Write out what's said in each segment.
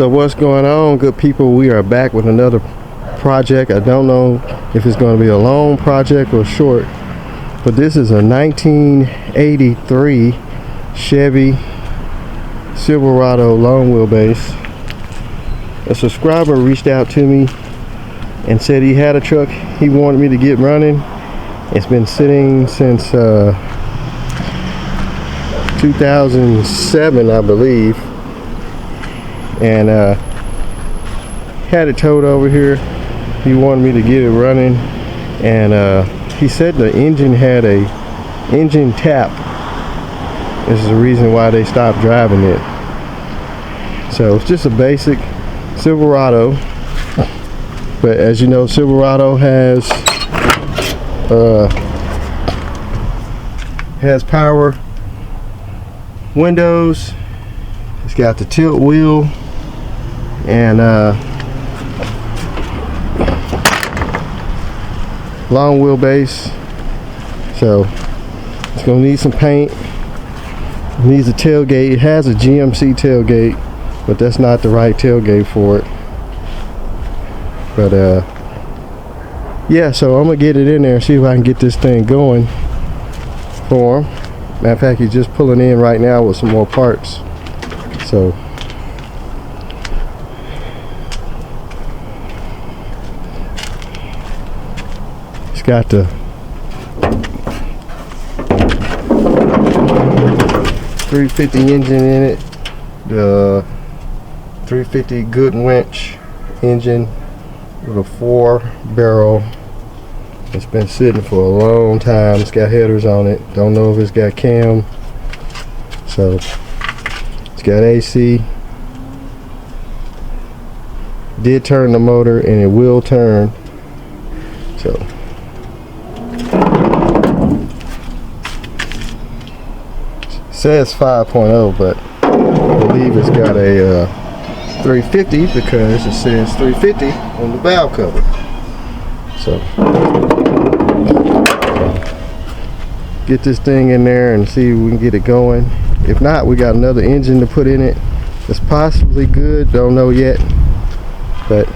So what's going on, good people? We are back with another project. I don't know if it's going to be a long project or short, but this is a 1983 Chevy Silverado long wheelbase. A subscriber reached out to me and said he had a truck he wanted me to get running. It's been sitting since 2007, I believe, and had it towed over here. He wanted me to get it running, and he said the engine had a engine tap. This is the reason why they stopped driving it. So it's just a basic Silverado, but as you know, Silverado has power windows. It's got the tilt wheel and long wheelbase, so it's gonna need some paint. It needs a tailgate. It has a GMC tailgate, but that's not the right tailgate for it. But yeah, so I'm gonna get it in there and see if I can get this thing going for him. Matter of fact, he's just pulling in right now with some more parts. So it's got the .350 engine in it, the 350 good winch engine with a 4-barrel. It's been sitting for a long time. It's got headers on it. Don't know if it's got cam. So it's got AC. Did turn the motor, and it will turn. So it says 5.0, but I believe it's got a 350 because it says 350 on the valve cover. So get this thing in there and see if we can get it going. If not, we got another engine to put in it that's possibly good. Don't know yet, but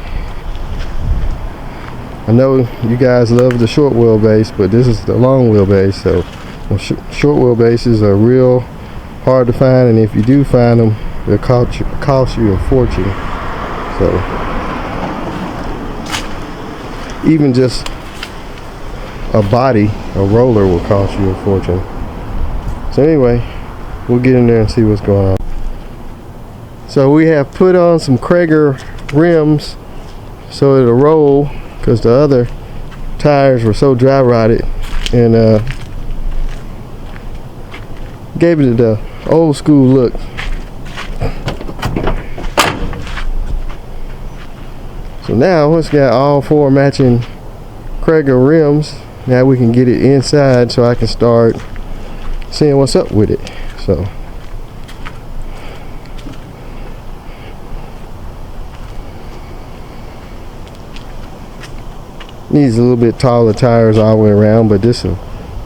I know you guys love the short wheelbase, but this is the long wheelbase. So short wheelbases are real hard to find, and if you do find them, they'll cost you a fortune. So even just a body, a roller, will cost you a fortune. So anyway, we'll get in there and see what's going on. So we have put on some Krager rims so it'll roll, because the other tires were so dry rotted, and gave it the old school look. So now it's got all 4 matching Krager rims. Now we can get it inside so I can start seeing what's up with it. So needs a little bit taller tires all the way around, but this will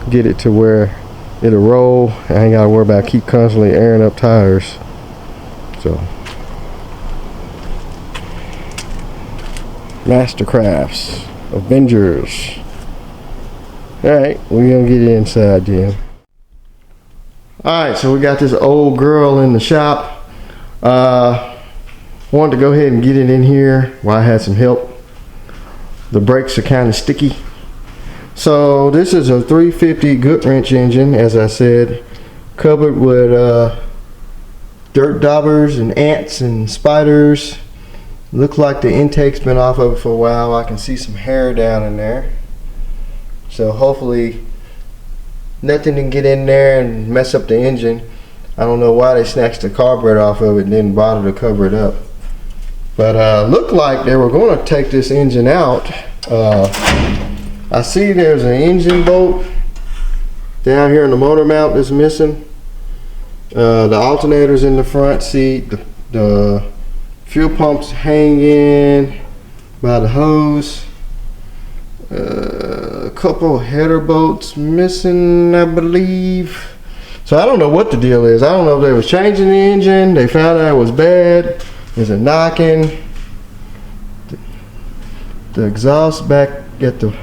get it to where it'll roll. I ain't gotta worry about keep constantly airing up tires. So Mastercrafts Avengers. Alright, we're gonna get it inside then. Alright, so we got this old girl in the shop. Wanted to go ahead and get it in here while I had some help. The brakes are kind of sticky. So this is a 350 good wrench engine, as I said, covered with dirt daubers and ants and spiders. Looks like the intake's been off of it for a while. I can see some hair down in there. So hopefully nothing can get in there and mess up the engine. I don't know why they snatched the carburetor off of it and didn't bother to cover it up. But looked like they were going to take this engine out. I see there's an engine bolt down here in the motor mount that's missing. The alternator's in the front seat. The fuel pump's hanging by the hose. A couple header bolts missing, I believe. So I don't know what the deal is. I don't know if they was changing the engine, they found out it was bad, Is it knocking? The exhaust back at the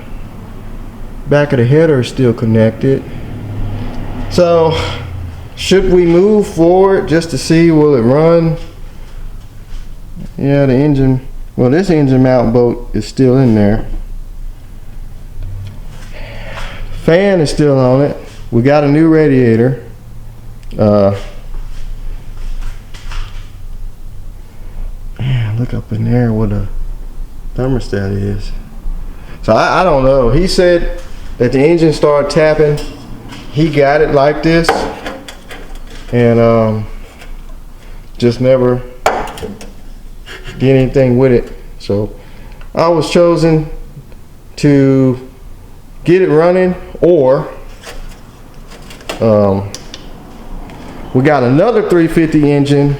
back of the header is still connected. So should we move forward just to see, will it run? Yeah, the engine, well, this engine mount bolt is still in there. Fan is still on it. We got a new radiator. Man, look up in there where the thermostat is. So I don't know. He said that the engine started tapping. He got it like this, and just never did anything with it. So I was chosen to get it running, or we got another 350 engine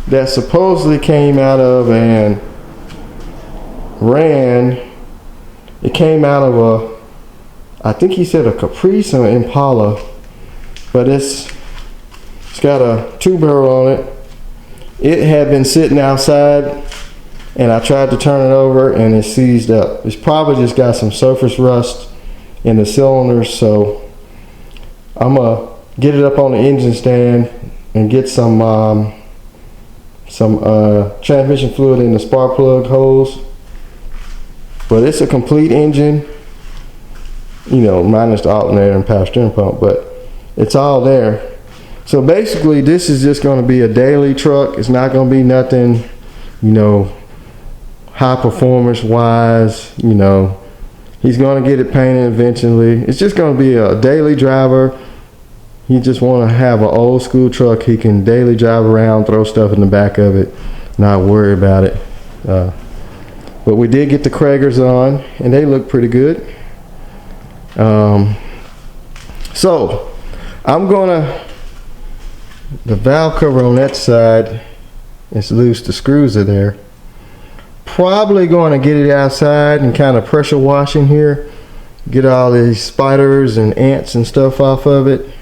that supposedly came out of and ran. It came out of a, I think he said a Caprice or Impala, but it's got a 2-barrel on it. It had been sitting outside, and I tried to turn it over and it seized up. It's probably just got some surface rust in the cylinders, so I'm gonna get it up on the engine stand and get some transmission fluid in the spark plug holes. But it's a complete engine, you know, minus the alternator and power steering pump, but it's all there. So basically this is just going to be a daily truck. It's not going to be nothing, you know, high performance wise. You know, he's going to get it painted eventually. It's just going to be a daily driver. He just want to have an old school truck he can daily drive around, throw stuff in the back of it, not worry about it. But we did get the Kragers on, and they look pretty good. So I'm gonna, the valve cover on that side is loose, the screws are there. Probably going to get it outside and kind of pressure wash in here, get all these spiders and ants and stuff off of it.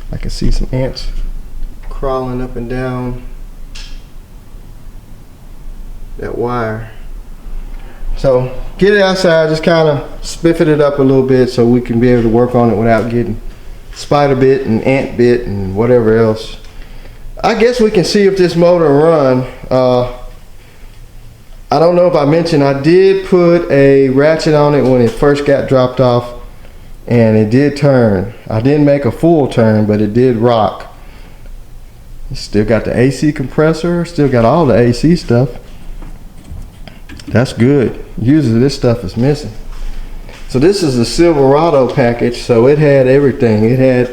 I can see some ants crawling up and down that wire. So get it outside, just kind of spiffing it up a little bit so we can be able to work on it without getting spider bit and ant bit and whatever else. I guess we can see if this motor run. I don't know if I mentioned, I did put a ratchet on it when it first got dropped off, and it did turn. I didn't make a full turn, but it did rock. Still got the AC compressor, still got all the AC stuff. That's good. Usually this stuff is missing. So this is a Silverado package, so it had everything. It had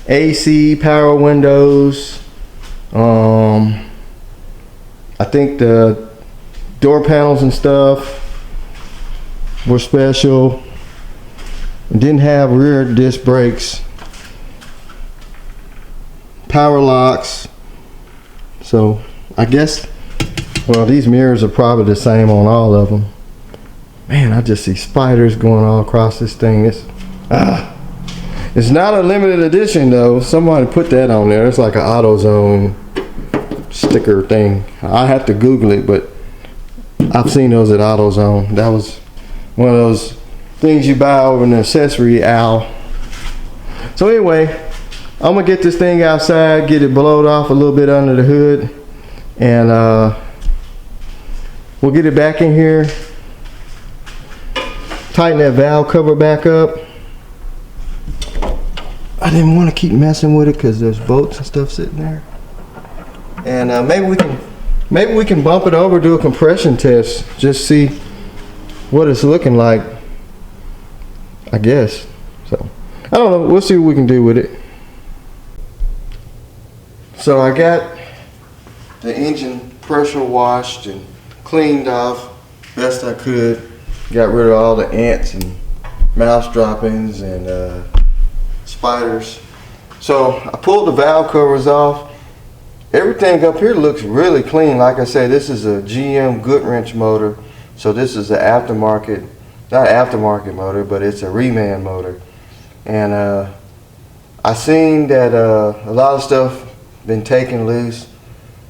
AC, power windows. I think the door panels and stuff were special. It didn't have rear disc brakes. Power locks. So I guess, well, these mirrors are probably the same on all of them. Man, I just see spiders going all across this thing. It's not a limited edition though. Somebody put that on there. It's like an AutoZone sticker thing. I have to Google it, but I've seen those at AutoZone. That was one of those things you buy over an accessory aisle. So anyway, I'm gonna get this thing outside, get it blowed off a little bit under the hood, and we'll get it back in here, tighten that valve cover back up. I didn't want to keep messing with it because there's bolts and stuff sitting there. And maybe we can bump it over, do a compression test, just see what it's looking like, I guess. So I don't know, we'll see what we can do with it. So I got the engine pressure washed and cleaned off best I could. Got rid of all the ants and mouse droppings and spiders. So I pulled the valve covers off. Everything up here looks really clean. Like I said, this is a GM Goodwrench motor. So this is an aftermarket, not aftermarket motor, but it's a reman motor. And I seen that a lot of stuff been taken loose.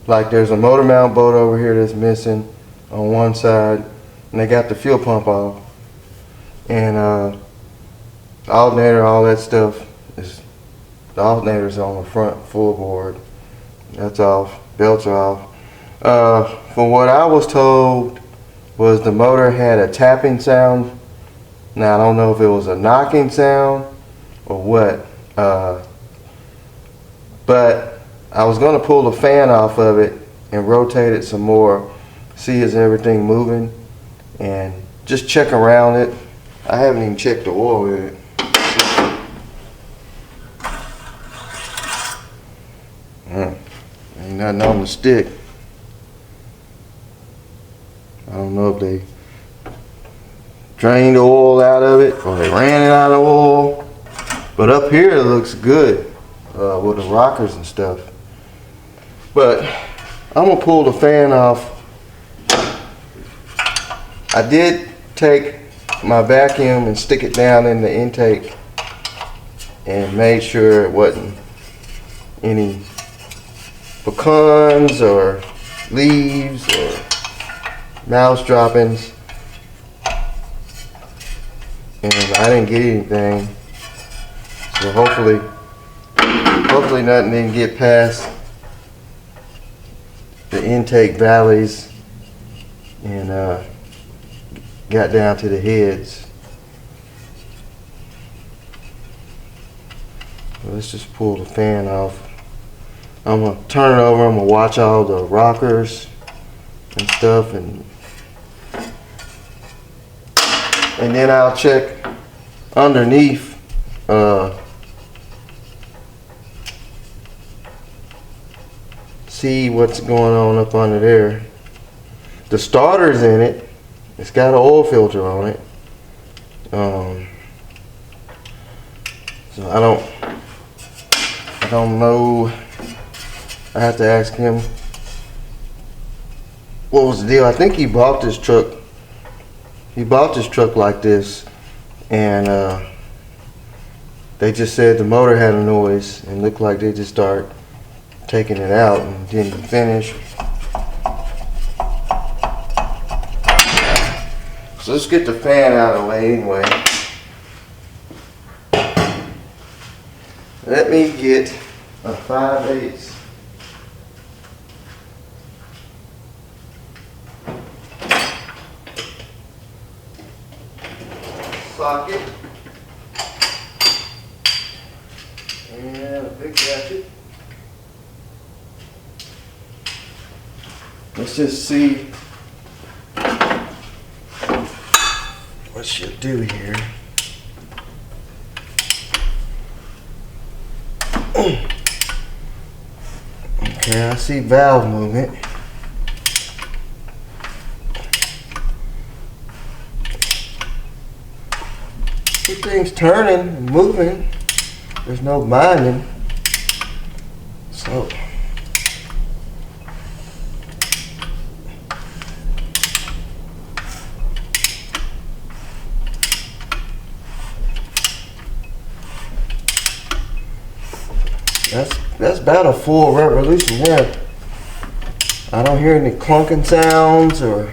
Like there's a motor mount bolt over here that's missing on one side, and they got the fuel pump off, and alternator, all that stuff is, the alternator's on the front full board. That's off. Belts are off. From what I was told, was the motor had a tapping sound. Now I don't know if it was a knocking sound or what, but I was going to pull the fan off of it and rotate it some more, see is everything moving, and just check around it. I haven't even checked the oil with it. Ain't nothing on the stick. I don't know if they drained the oil out of it or they ran it out of oil, but up here it looks good with the rockers and stuff. But I'm gonna pull the fan off. I did take my vacuum and stick it down in the intake and made sure it wasn't any pecans or leaves or mouse droppings, and I didn't get anything, so hopefully nothing didn't get past the intake valleys and got down to the heads. Let's just pull the fan off. I'm gonna turn it over. I'm gonna watch all the rockers and stuff, and then I'll check underneath. See what's going on up under there. The starter's in it. It's got an oil filter on it. So I don't know. I have to ask him what was the deal. I think he bought this truck. He bought this truck like this, and they just said the motor had a noise and looked like they just started taking it out and didn't finish. So let's get the fan out of the way anyway. Let me get a 5/8 socket and a big ratchet. Let's just see what she'll do here. Okay, I see valve movement. Everything's turning and moving. There's no binding. So that's about a full revolution there. I don't hear any clunking sounds, or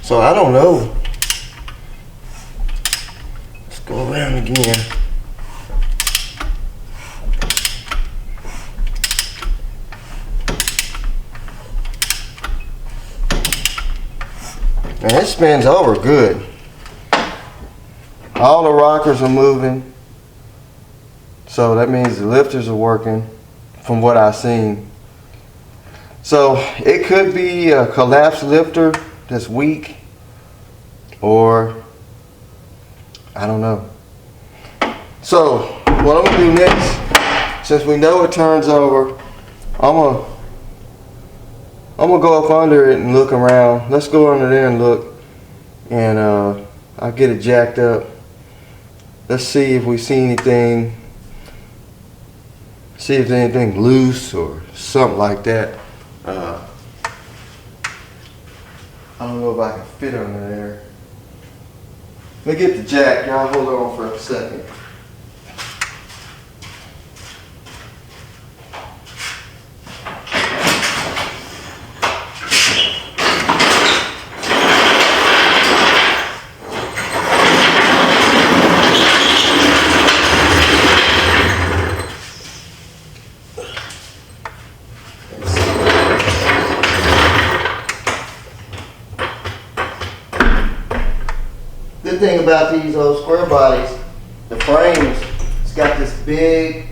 so I don't know. Let's go around again. And it spins over good. All the rockers are moving. So that means the lifters are working from what I've seen. So it could be a collapsed lifter that's weak, or I don't know. So what I'm gonna do next, since we know it turns over, I'm gonna go up under it and look around. Let's go under there and look, and I'll get it jacked up. Let's see if we see anything. See if there's anything loose or something like that. I don't know if I can fit under there. Let me get the jack. Y'all hold on for a second. good thing about these old square bodies, the frames, it's got this big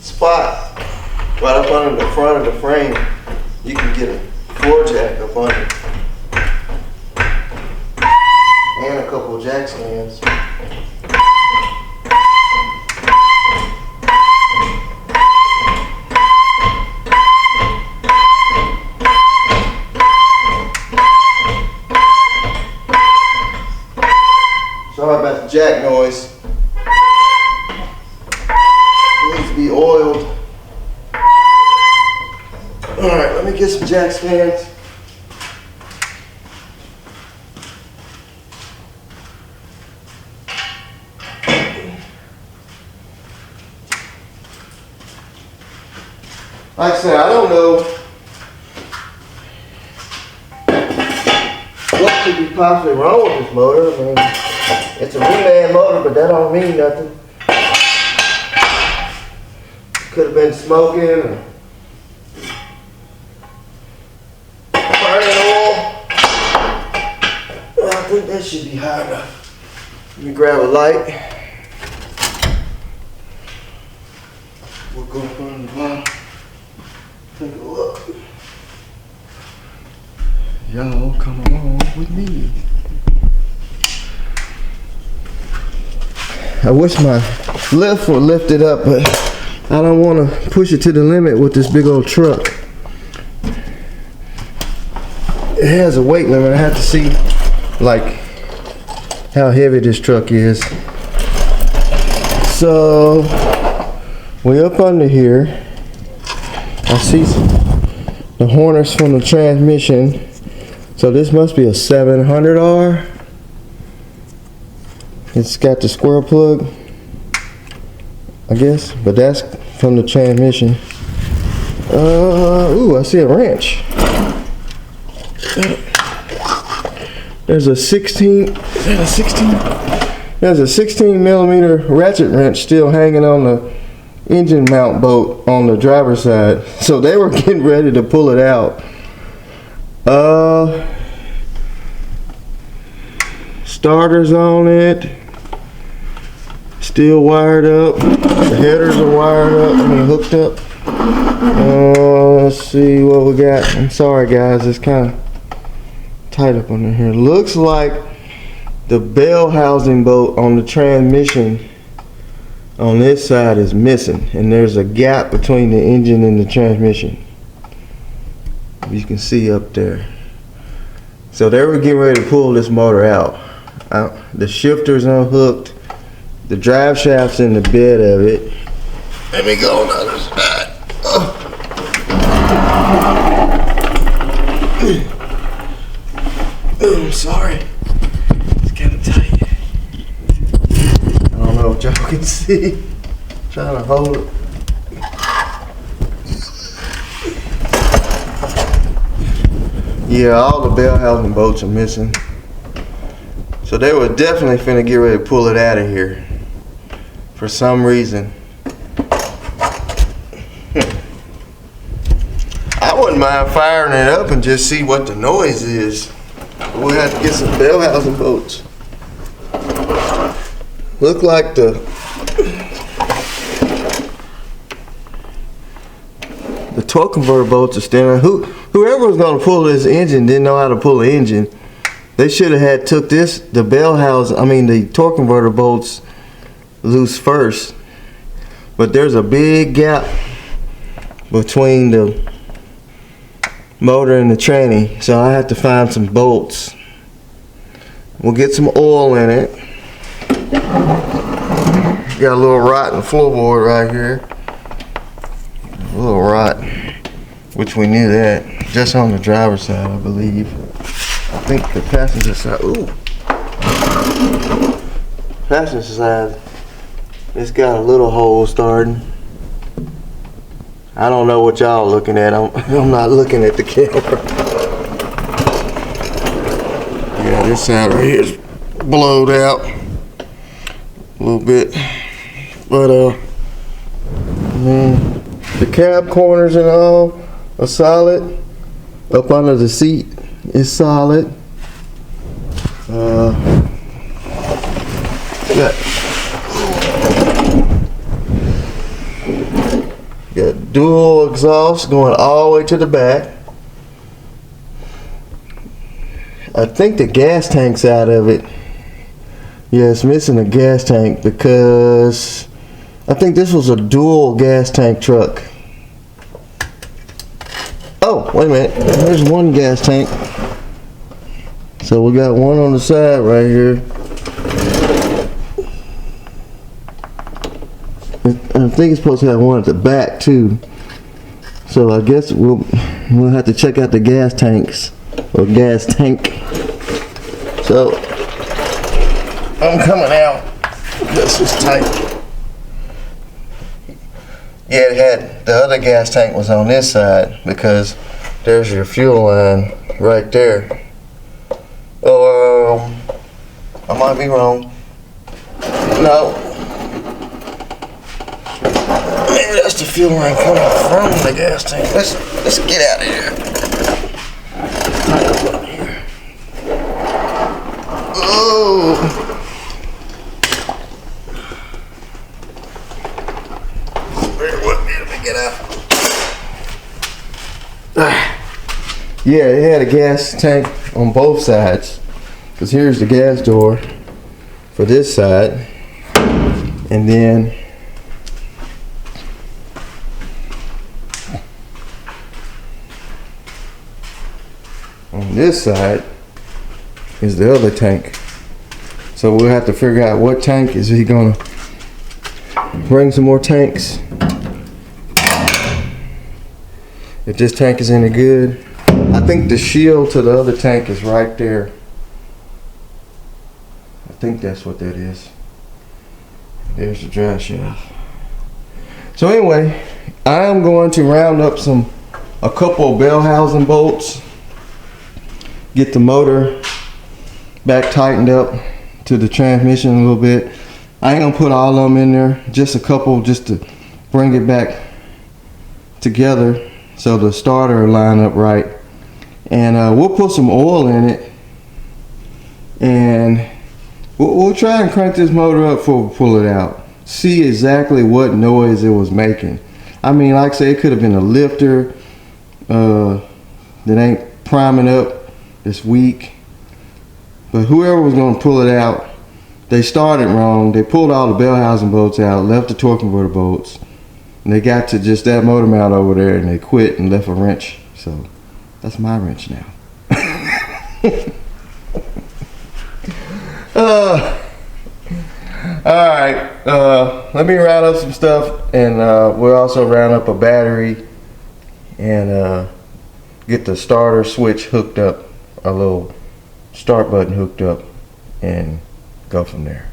spot right up under the front of the frame. You can get a floor jack up under, and a couple of jack stands. Sorry about the jack noise. It needs to be oiled. Alright, let me get some jack stands. Like I said, I don't know what could be possibly wrong with this motor. I mean, it's a reman motor, but that don't mean nothing. Could have been smoking or burning oil. Well, I think that should be high enough. Let me grab a light. We'll go up on the bottom. Take a look. Y'all come along with me. I wish my lift would lift it up, but I don't want to push it to the limit with this big old truck. It has a weight limit. I have to see like how heavy this truck is. So way up under here, I see the harness from the transmission. So this must be a 700R. It's got the square plug, I guess, but that's from the transmission. Ooh, I see a wrench. There's a 16, is that a 16? There's a 16 millimeter ratchet wrench still hanging on the engine mount bolt on the driver's side. So they were getting ready to pull it out. Starters on it. Still wired up. The headers are wired up, hooked up. Let's see what we got. I'm sorry guys, it's kind of tight up under here. Looks like the bell housing bolt on the transmission on this side is missing, and there's a gap between the engine and the transmission. You can see up there. So they were getting ready to pull this motor out. The shifter's unhooked. The drive shaft's in the bed of it. Let me go on the other side. I'm sorry. It's kind of tight. I don't know if y'all can see. I'm trying to hold it. Yeah, all the bell housing bolts are missing. So they were definitely finna get ready to pull it out of here for some reason. I wouldn't mind firing it up and just see what the noise is. We'll have to get some bell housing bolts. Look like the torque converter bolts are still in. Whoever was gonna pull this engine didn't know how to pull the engine. They should have had took the bell housing, the torque converter bolts loose first. But there's a big gap between the motor and the tranny, so I have to find some bolts. We'll get some oil in it. Got a little rot in the floorboard right here. A little rot, which we knew that. Just on the driver's side, I believe. I think the passenger side, passenger side, it's got a little hole starting. I don't know what y'all looking at. I'm not looking at the camera. Yeah, this side right here is blowed out a little bit. But the cab corners and all are solid. Up under the seat is solid. Got dual exhaust going all the way to the back. I think the gas tank's out of it. Yeah, it's missing a gas tank because I think this was a dual gas tank truck. Oh, wait a minute. There's one gas tank. So we got one on the side right here. I think it's supposed to have one at the back too. So I guess we'll have to check out the gas tanks or gas tank. So I'm coming out. This is tight. Yeah, it had the other gas tank was on this side because there's your fuel line right there. I might be wrong. No. Maybe that's the fuel line coming from the gas tank. Let's get out of here. Oh. Let me get out. Yeah, it had a gas tank on both sides. Because here's the gas door for this side. And then on this side is the other tank. So we'll have to figure out what tank is he gonna bring some more tanks. If this tank is any good. I think the shield to the other tank is right there. I think that's what that is. There's the dry shaft. So anyway, I am going to round up a couple of bell housing bolts. Get the motor back tightened up to the transmission a little bit. I ain't gonna put all of them in there, just a couple just to bring it back together so the starter will line up right. And we'll put some oil in it and we'll try and crank this motor up before we pull it out. See exactly what noise it was making. I mean, like I say, it could have been a lifter that ain't priming up. It's weak, but whoever was going to pull it out, they started wrong. They pulled all the bell housing bolts out, left the torque converter bolts, and they got to just that motor mount over there, and they quit and left a wrench. So that's my wrench now. All right, let me round up some stuff, and we'll also round up a battery and get the starter switch hooked up. A little start button hooked up and go from there.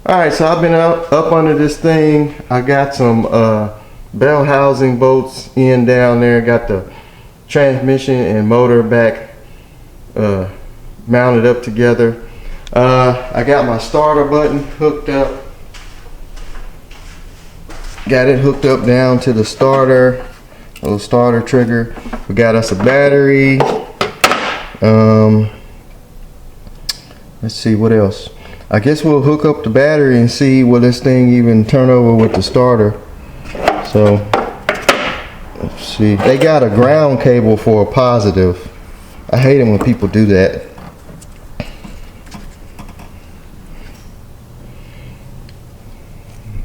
Alright, so I've been up under this thing. I got some bell housing bolts in down there. Got the transmission and motor back mounted up together. I got my starter button hooked up. Got it hooked up down to the starter, little starter trigger. We got us a battery. Let's see what else. I guess we'll hook up the battery and see will this thing even turn over with the starter. So let's see. They got a ground cable for a positive. I hate it when people do that.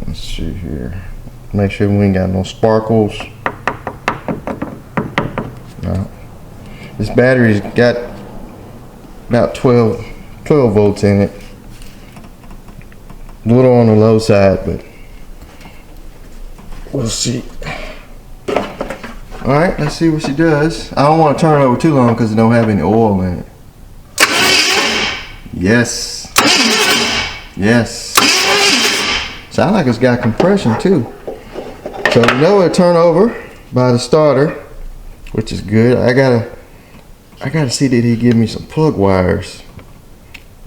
Let's see here. Make sure we ain't got no sparkles. No. This battery's got about 12 volts in it. A little on the low side, but we'll see. Alright, let's see what she does. I don't want to turn it over too long because it don't have any oil in it. Yes. Yes. Sounds like it's got compression too. So we know it'll turn over by the starter, which is good. I gotta see that he give me some plug wires.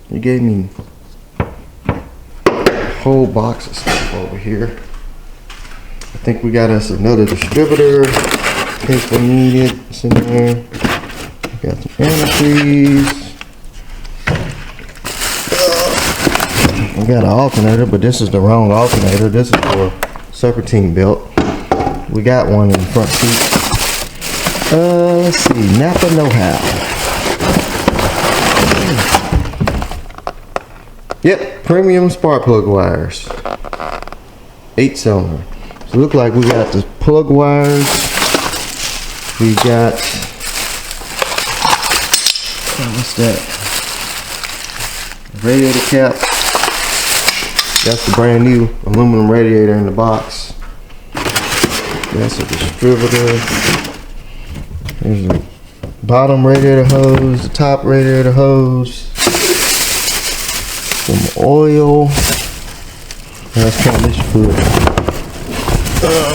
He gave me a whole box of stuff over here. I think we got us another distributor in case we need it. It's in there. Got some antifreeze. got an alternator, but this is the wrong alternator. This is for serpentine belt. We got one in the front seat. Let's see, Napa know-how. Yep, premium spark plug wires. 8-cylinder. So look like we got the plug wires. We got, what's that? Radiator cap. That's the brand new aluminum radiator in the box. That's a distributor. There's the bottom radiator hose, the top radiator hose, some oil. That's transmission fluid.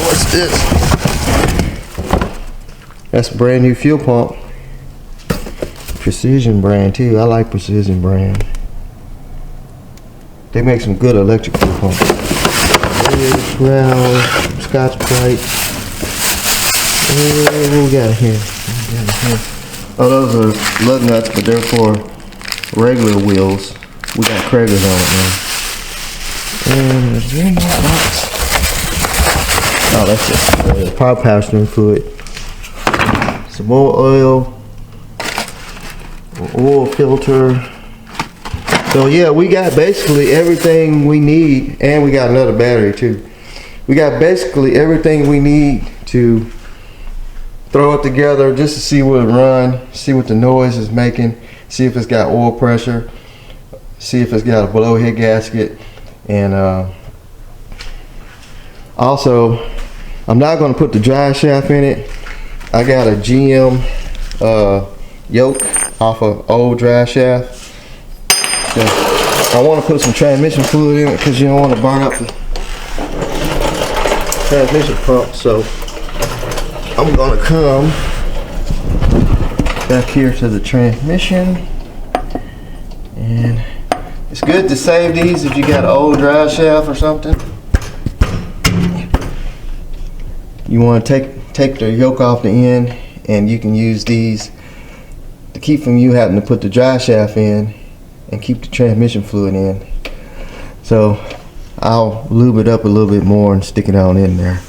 What's this? That's a brand new fuel pump. Precision brand too. I like Precision brand. They make some good electric fuel pumps. Radiator shroud, Scotch-Brite. What we got here? Oh, those are lug nuts, but they're for regular wheels. We got Krager's on it now. And there's one more box. Oh, that's just power passenger fluid. Some more oil. An oil filter. So yeah, we got basically everything we need, and we got another battery too. We got basically everything we need to throw it together just to see what it run, see what the noise is making, see if it's got oil pressure, see if it's got a blow head gasket, and also I'm not going to put the drive shaft in it. I got a GM yoke off of old drive shaft. So I want to put some transmission fluid in it because you don't want to burn up the transmission pump. So I'm going to come back here to the transmission, and it's good to save these if you got an old drive shaft or something. You want to take the yoke off the end, and you can use these to keep from you having to put the drive shaft in and keep the transmission fluid in. So I'll lube it up a little bit more and stick it on in there.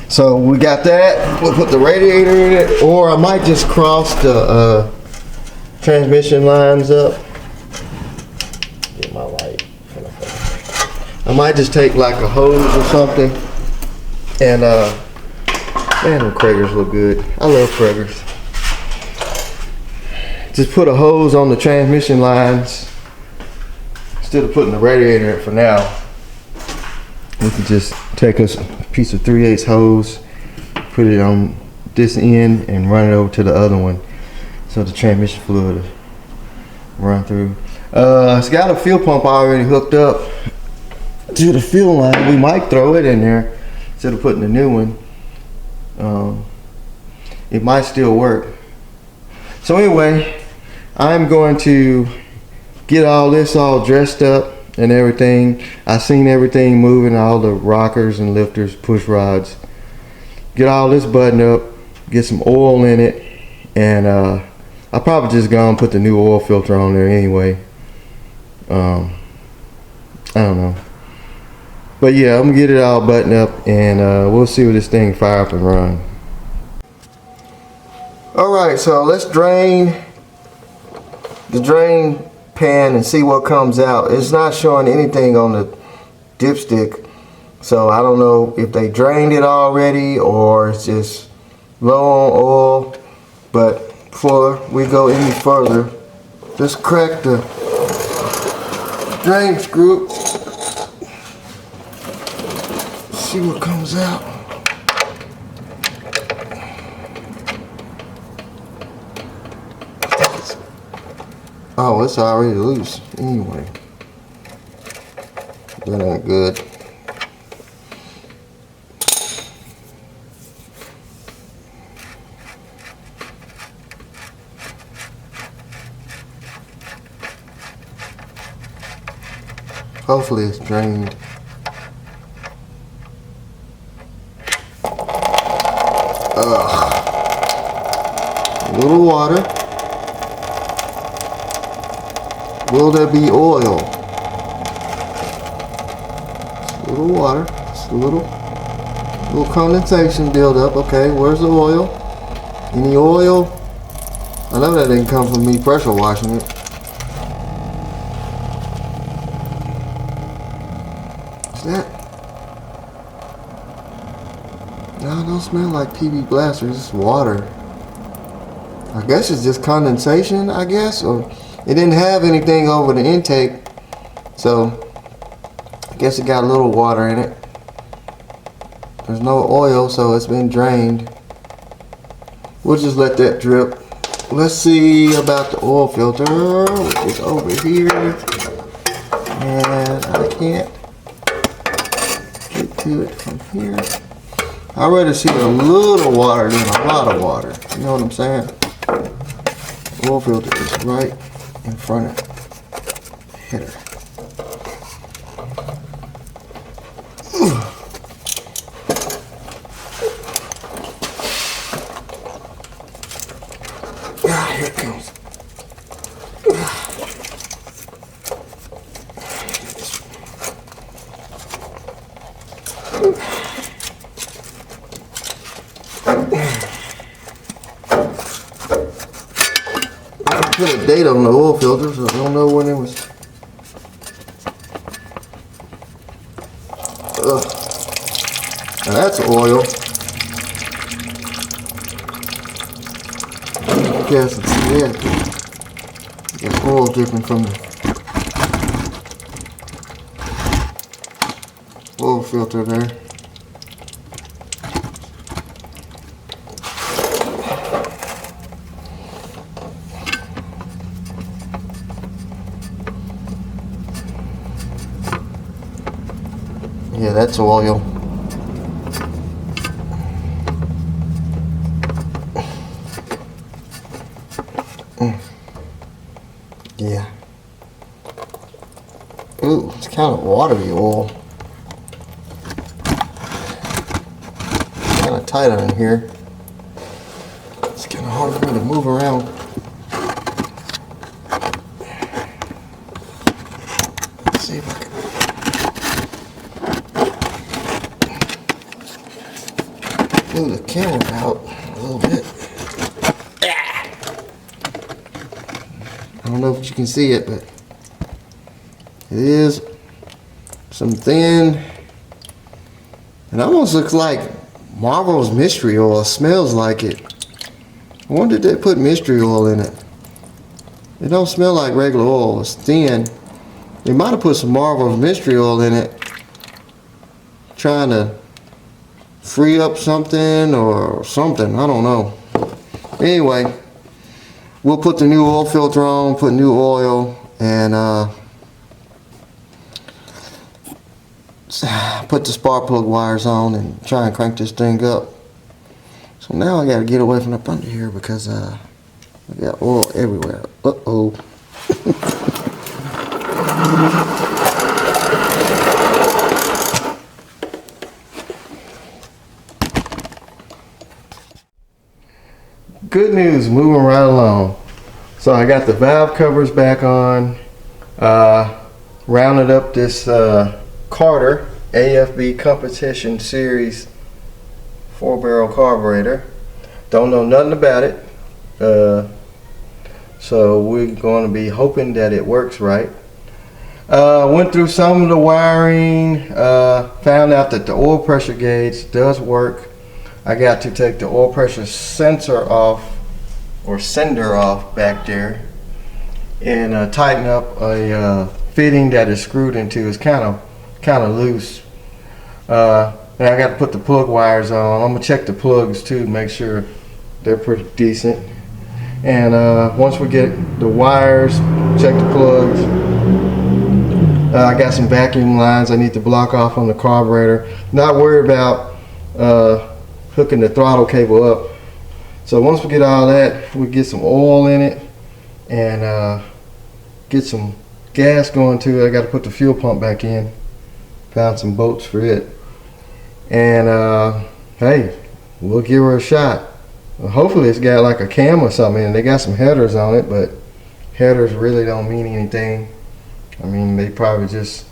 So we got that. We'll put the radiator in it, or I might just cross the transmission lines up. Get my light. I might just take like a hose or something, and man, them Kragers look good. I love Kragers. Just put a hose on the transmission lines instead of putting the radiator in for now. We can just take us a piece of 3/8 hose, put it on this end, and run it over to the other one so the transmission fluid will run through. It's got a fuel pump already hooked up to the fuel line. We might throw it in there instead of putting a new one. It might still work. So anyway, I'm going to get all this all dressed up and everything. I seen everything moving, all the rockers and lifters, push rods. Get all this buttoned up, get some oil in it, and I'll probably just go and put the new oil filter on there anyway. I don't know. But yeah, I'm gonna get it all buttoned up, and we'll see what this thing fire up and run. Alright, so let's drain the drain pan and see what comes out. It's not showing anything on the dipstick, so I don't know if they drained it already or it's just low on oil. But before we go any further, let's crack the drain screw. See what comes out. Oh, it's already loose anyway. That ain't good. Hopefully it's drained. A little water. Will there be oil? little water, just a little condensation buildup. Okay, where's the oil? Any oil? I know that didn't come from me pressure washing it. Is that? No, it don't smell like PB Blasters. It's water. I guess it's just condensation, I guess, or it didn't have anything over the intake, so I guess it got a little water in it. There's no oil, so it's been drained. We'll just let that drip. Let's see about the oil filter, which is over here, and I can't get to it from here. I'd rather see a little water than a lot of water. You know what I'm saying? Oil filter is right in front of the header. Ah, here it comes. Put a date on the oil filter, so I don't know when it was. Now that's oil. I guess it's yeah. Got oil dripping from the oil filter there. Yeah, that's oil. Yeah. Ooh, it's kind of watery oil. Kind of tight on here. It's kind of hard for me to move around. Let's see if I can. Move the camera out a little bit. I don't know if you can see it, but it is some thin. It almost looks like Marvel's mystery oil. It smells like it. I wonder if they put mystery oil in it. It don't smell like regular oil. It's thin. They might have put some Marvel's mystery oil in it, trying to free up something or something. I don't know. Anyway, we'll put the new oil filter on, put new oil, and put the spark plug wires on and try and crank this thing up. So now I got to get away from up under here because I got oil everywhere. Uh-oh. Good news, moving right along. So I got the valve covers back on, rounded up this Carter AFB Competition Series 4-barrel carburetor. Don't know nothing about it, so we're going to be hoping that it works right. Went through some of the wiring, found out that the oil pressure gauge does work. I got to take the oil pressure sensor off, or sender off back there, and tighten up a fitting that is screwed into. It's kind of loose. And I got to put the plug wires on. I'm gonna check the plugs too, make sure they're pretty decent. And once we get the wires, check the plugs. I got some vacuum lines I need to block off on the carburetor. Not worried about hooking the throttle cable up. So once we get all that, we get some oil in it and get some gas going to it. I got to put the fuel pump back in. Found some bolts for it. And hey, we'll give her a shot. Hopefully it's got like a cam or something, and they got some headers on it, but headers really don't mean anything. I mean, they probably just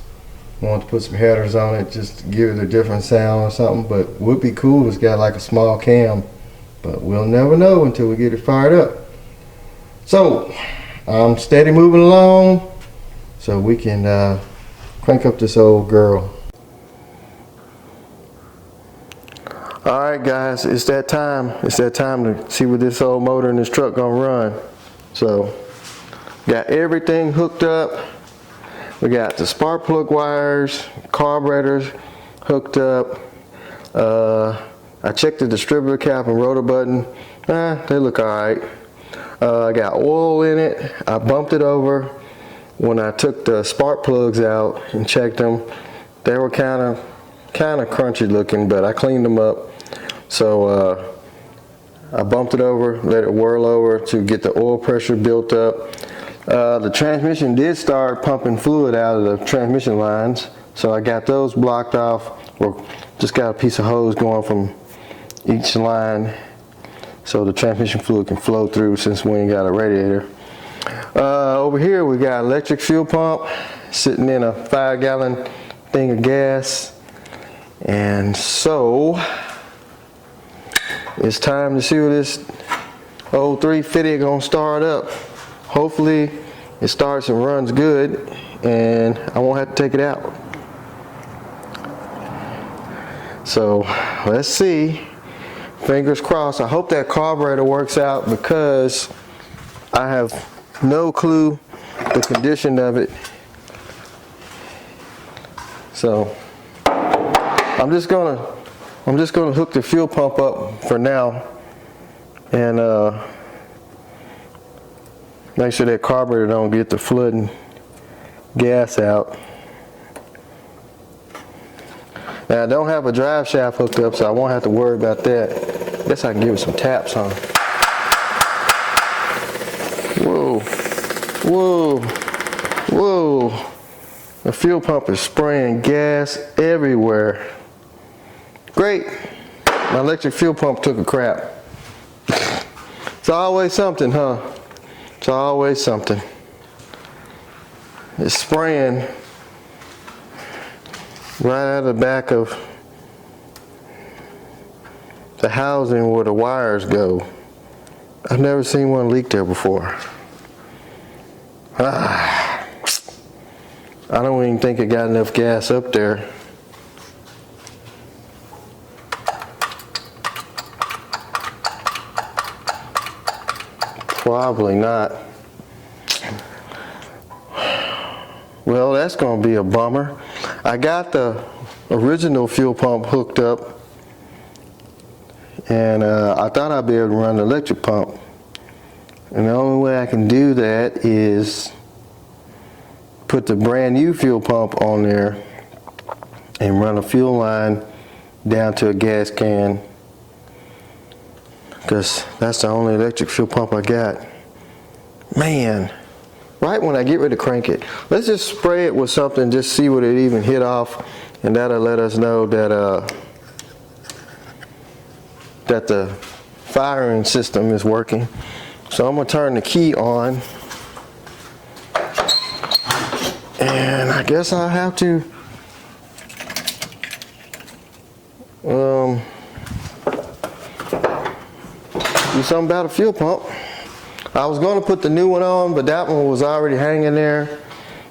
Want to put some headers on it just to give it a different sound or something, but would be cool if it's got like a small cam, but we'll never know until we get it fired up. So I'm steady moving along so we can crank up this old girl. Alright guys, it's that time. It's that time to see what this old motor in this truck gonna run. So, got everything hooked up. We got the spark plug wires, carburetors hooked up. I checked the distributor cap and rotor button. They look alright. I got oil in it. I bumped it over. When I took the spark plugs out and checked them, they were kind of crunchy looking, but I cleaned them up. So I bumped it over, let it whirl over to get the oil pressure built up. The transmission did start pumping fluid out of the transmission lines, so I got those blocked off, or just got a piece of hose going from each line so the transmission fluid can flow through since we ain't got a radiator. Over here we got electric fuel pump sitting in a 5-gallon thing of gas, and so it's time to see what this old 350 gonna start up. Hopefully it starts and runs good and I won't have to take it out. So let's see. Fingers crossed. I hope that carburetor works out because I have no clue the condition of it. So I'm just gonna hook the fuel pump up for now and make sure that carburetor don't get the flooding gas out. Now I don't have a drive shaft hooked up, so I won't have to worry about that. Guess I can give it some taps on. Whoa, whoa, whoa. The fuel pump is spraying gas everywhere. Great, my electric fuel pump took a crap. It's always something, huh? It's always something. It's spraying right out of the back of the housing where the wires go. I've never seen one leak there before. I don't even think it got enough gas up there. Probably not. Well, that's going to be a bummer. I got the original fuel pump hooked up, and I thought I'd be able to run the electric pump. And the only way I can do that is put the brand new fuel pump on there and run a fuel line down to a gas can, because that's the only electric fuel pump I got. Man, right when I get ready to crank it, let's just spray it with something, just see what it even hit off, and that'll let us know that that the firing system is working. So I'm gonna turn the key on, and I guess I'll have to do something about a fuel pump. I was going to put the new one on, but that one was already hanging there.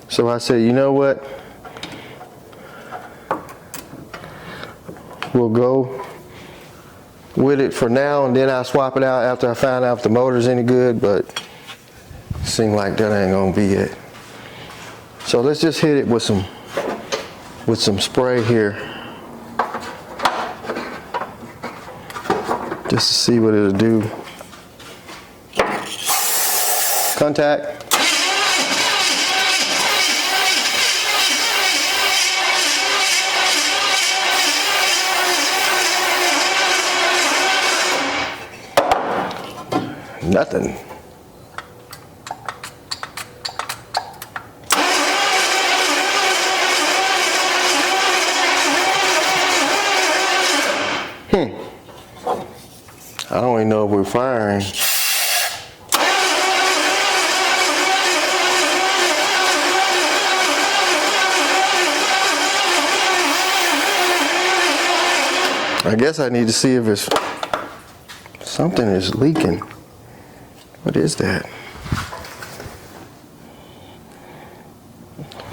So I said, you know what? We'll go with it for now, and then I'll swap it out after I find out if the motor's any good, but it seems like that ain't gonna be it. So let's just hit it with some spray here, just to see what it'll do. Contact. Nothing. I don't even know if we're firing. I guess I need to see if it's something is leaking. What is that?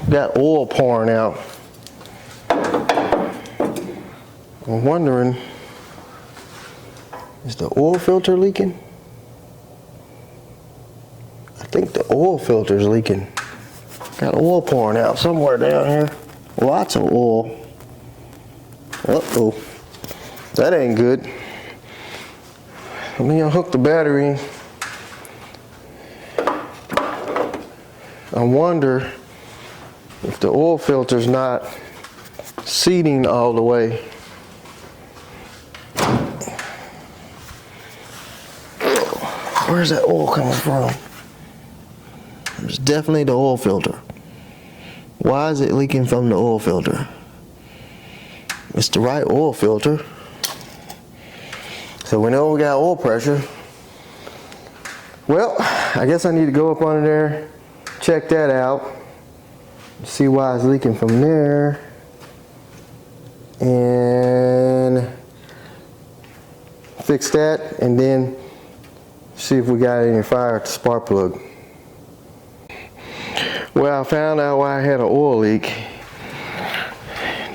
Got oil pouring out. I'm wondering, is the oil filter leaking? I think the oil filter is leaking. Got oil pouring out somewhere down here. Lots of oil. Uh-oh. That ain't good. Let me unhook the battery. I wonder if the oil filter's not seating all the way. Where's that oil coming from? It's definitely the oil filter. Why is it leaking from the oil filter? It's the right oil filter. So we know we got oil pressure. Well, I guess I need to go up under there, check that out, see why it's leaking from there, and fix that, and then see if we got any fire at the spark plug. Well, I found out why I had an oil leak.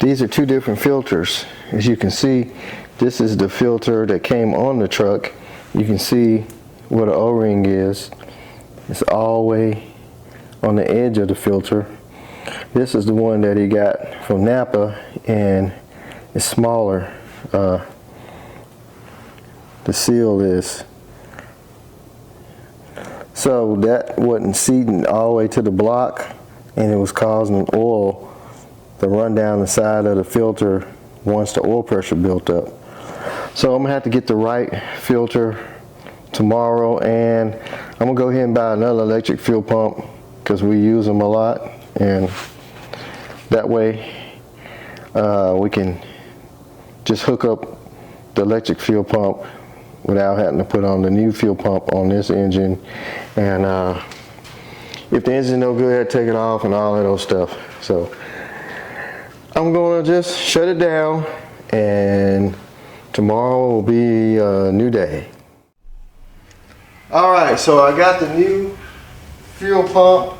These are two different filters. As you can see, this is the filter that came on the truck. You can see where the O-ring is. It's all the way on the edge of the filter. This is the one that he got from Napa, and it's smaller. The seal is. So that wasn't seating all the way to the block, and it was causing oil to run down the side of the filter once the oil pressure built up. So I'm gonna have to get the right filter tomorrow, and I'm gonna go ahead and buy another electric fuel pump because we use them a lot, and that way we can just hook up the electric fuel pump without having to put on the new fuel pump on this engine. And if the engine's no good, I'd take it off and all of those stuff. So I'm gonna just shut it down, and tomorrow will be a new day. All right, so I got the new fuel pump,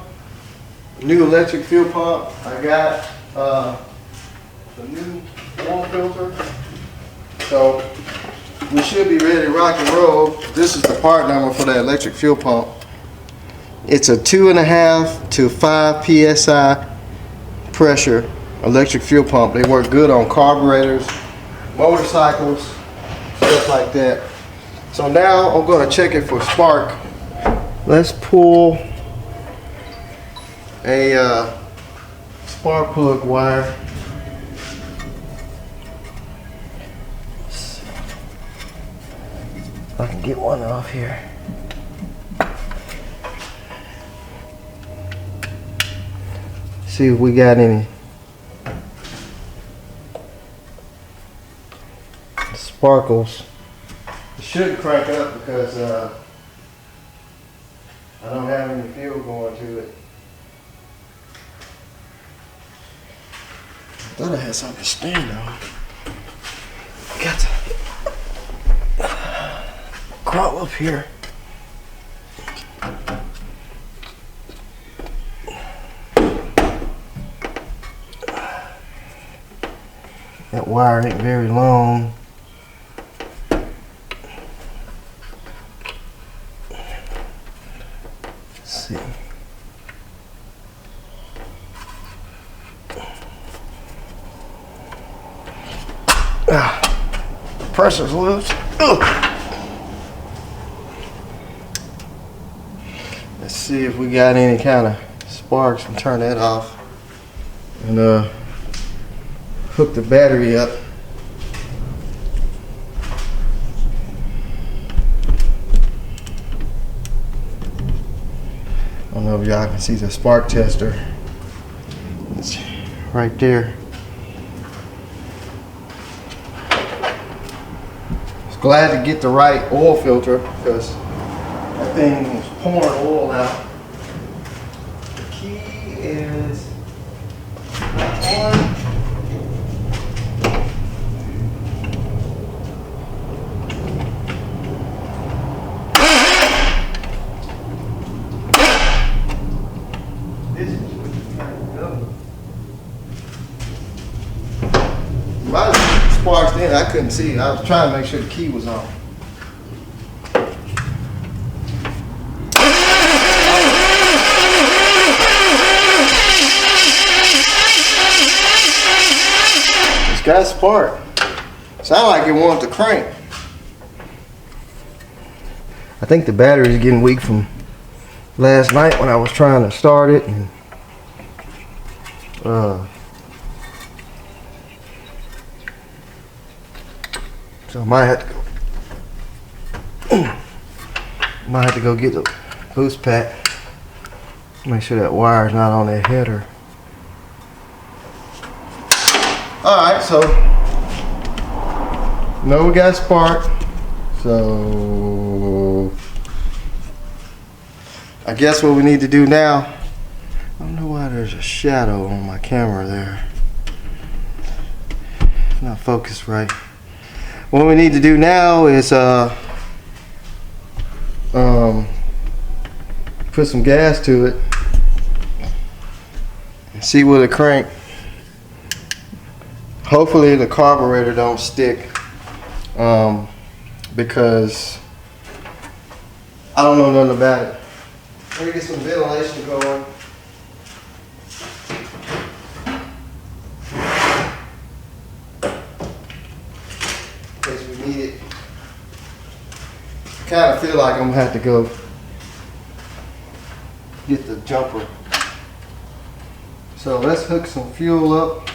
new electric fuel pump. I got the new oil filter. So we should be ready to rock and roll. This is the part number for the electric fuel pump. It's a 2.5 to 5 psi pressure electric fuel pump. They work good on carburetors, motorcycles, stuff like that. So now I'm going to check it for spark. Let's pull a spark plug wire. I can get one off here. See if we got any sparkles. It should crank up because I don't have any fuel going to it. I thought I had something to stand on. Got to crawl up here. That wire ain't very long. Let's see. Pressure's loose. Ugh. Let's see if we got any kind of sparks and turn that off, and hook the battery up. I don't know if y'all can see the spark tester. It's right there. I was glad to get the right oil filter because that thing was pouring oil out. The key is that one. minute I couldn't see it. I was trying to make sure the key was on. It's got a spark. Sound like it wanted to crank. I think the battery is getting weak from last night when I was trying to start it, and so I might have to go get the boost pack. Make sure that wire's not on that header. Alright, so we got spark. So I guess what we need to do now, I don't know why there's a shadow on my camera there. It's not focused right. What we need to do now is put some gas to it and see will it crank. Hopefully the carburetor don't stick, because I don't know nothing about it. Let me get some ventilation going. In case we need it. Kind of feel like I'm gonna have to go get the jumper. So let's hook some fuel up.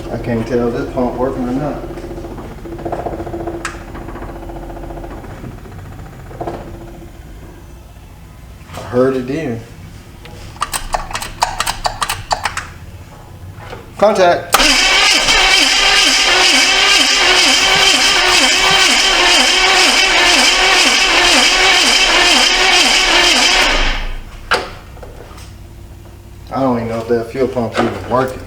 I can't tell if this pump working or not. I heard it then. Contact. I don't even know if that fuel pump's even working.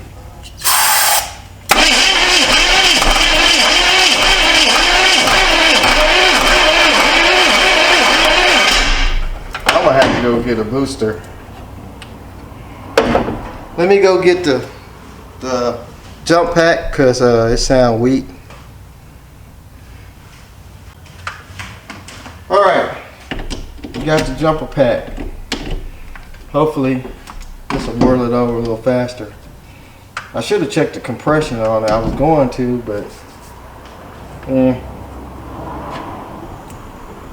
I'm gonna have to go get a booster. Let me go get the jump pack, because it sounds weak. Alright, we got the jumper pack. Hopefully this will whirl it over a little faster. I should have checked the compression on it. I was going to, but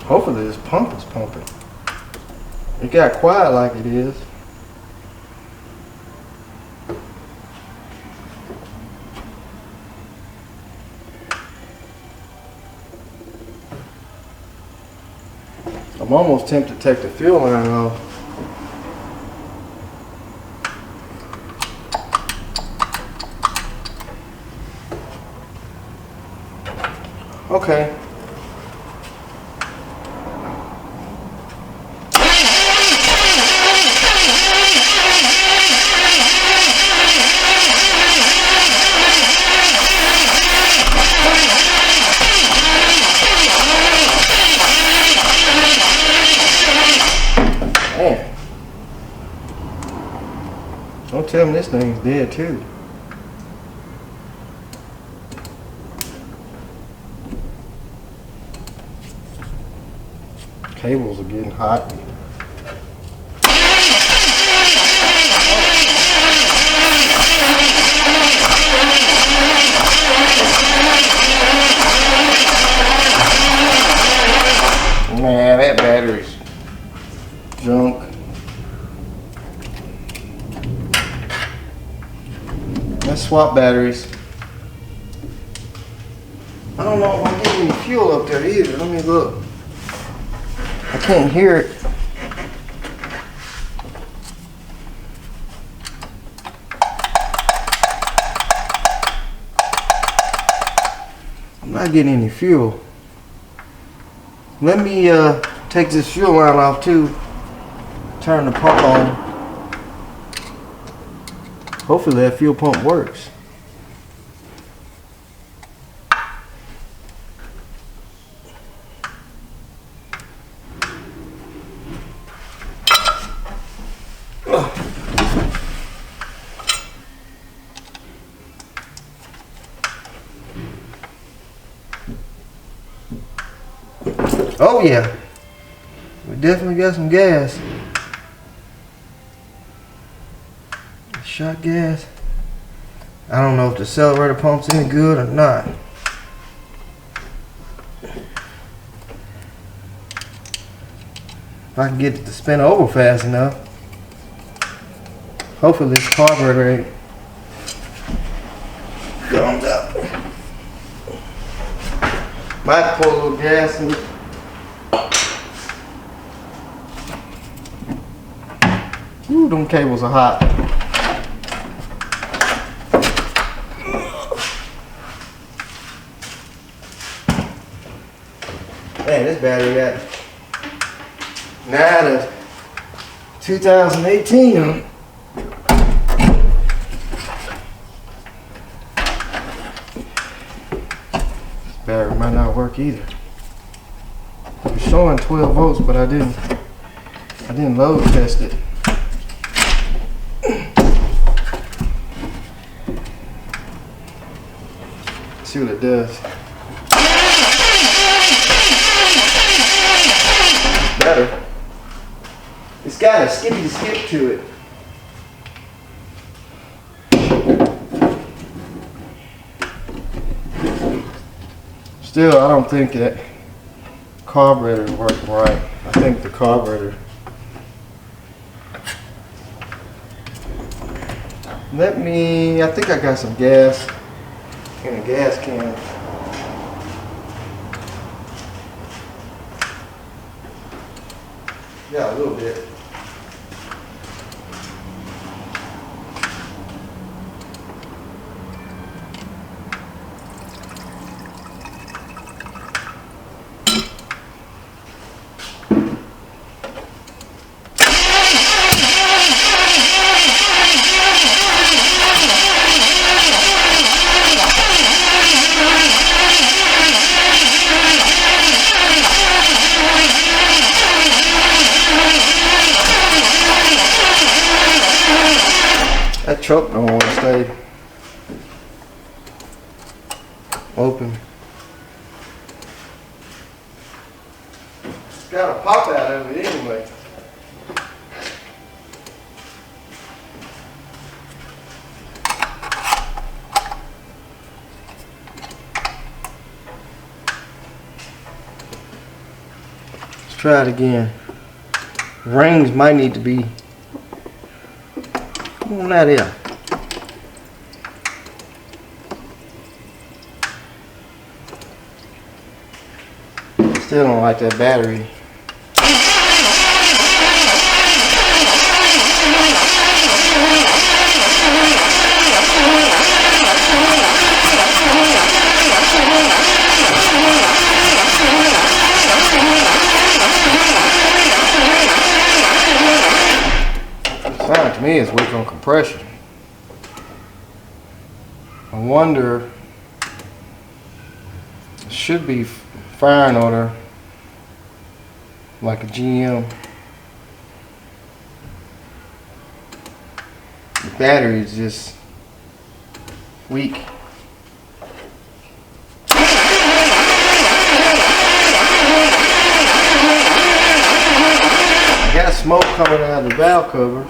hopefully this pump is pumping. It got quiet like it is. I'm almost tempted to take the fuel line off. Okay. Man. Don't tell me this thing's dead too. Cables are getting hot. Man, that battery's junk. Let's swap batteries. I don't know if I'm getting any fuel up there either. Let me look. I can't hear it. I'm not getting any fuel. Let me take this fuel line off too. Turn the pump on. Hopefully that fuel pump works. Oh yeah, we definitely got some gas. Shot gas. I don't know if the accelerator pump's any good or not. If I can get it to spin over fast enough. Hopefully this carburetor ain't gummed up. Might pour a little gas in it. Ooh, them cables are hot. Man, this battery got 9 of 2018 on it. This battery might not work either. It was showing 12 volts, but I didn't load test it. See what it does. Better. It's got a skippy skip to it. Still, I don't think that carburetor is working right. I think the carburetor. I think I got some gas in a gas can. Yeah, a little bit. That truck don't want to stay open. It's got a pop out of it anyway. Let's try it again. Rings might need to be on that here. Still don't like that battery. Sound to me is weak on compression. I wonder, it should be firing order like a GM. The battery is just weak. I got smoke coming out of the valve covers.